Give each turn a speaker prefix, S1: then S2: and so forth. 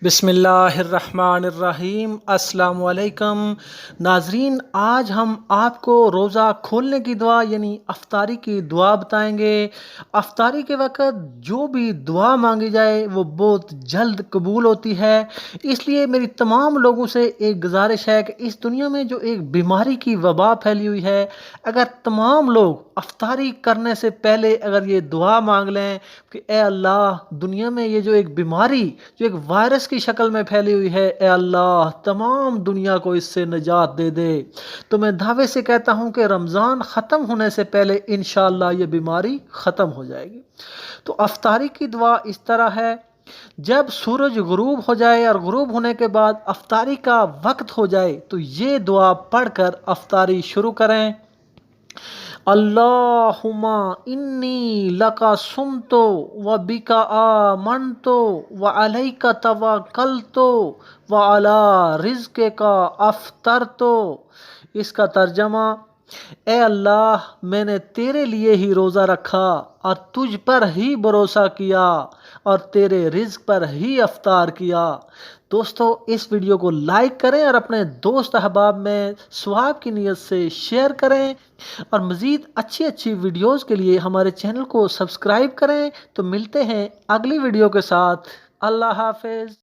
S1: बिस्मिल्लाहिर्रहमानिर्रहीम। अस्सलाम वालेकुम नाजरीन, आज हम आपको रोज़ा खोलने की दुआ यानी अफ्तारी की दुआ बताएंगे। अफ्तारी के वक़्त जो भी दुआ मांगी जाए वो बहुत जल्द कबूल होती है। इसलिए मेरी तमाम लोगों से एक गुजारिश है कि इस दुनिया में जो एक बीमारी की वबा फैली हुई है, अगर तमाम लोग अफ्तारी करने से पहले अगर ये दुआ मांग लें कि ए अल्लाह, दुनिया में ये जो एक बीमारी जो एक वायरस की शक्ल में फैली हुई है, ए अल्लाह तमाम दुनिया को इससे निजात दे दे, तो मैं दावे से कहता हूँ कि रमज़ान ख़त्म होने से पहले इंशाअल्लाह ये बीमारी ख़त्म हो जाएगी। तो अफ्तारी की दुआ इस तरह है, जब सूरज गुरूब हो जाए और गुरूब होने के बाद अफ्तारी का वक्त हो जाए तो ये दुआ पढ़कर अफ्तारी शुरू करें। अल्लाहुम्मा इन्नी लका सुमतो व बिका आमनतो व अलैका तवक्कलतो व अला रिज़्क़िका अफ़तरतो। इसका तर्जमा, ए अल्लाह, मैंने तेरे लिए ही रोज़ा रखा और तुझ पर ही भरोसा किया और तेरे रिज़्क़ पर ही अफ्तार किया। दोस्तों, इस वीडियो को लाइक करें और अपने दोस्त अहबाब में सवाब की नीयत से शेयर करें और मज़ीद अच्छी अच्छी वीडियोज़ के लिए हमारे चैनल को सब्सक्राइब करें। तो मिलते हैं अगली वीडियो के साथ। अल्लाह हाफ़िज़।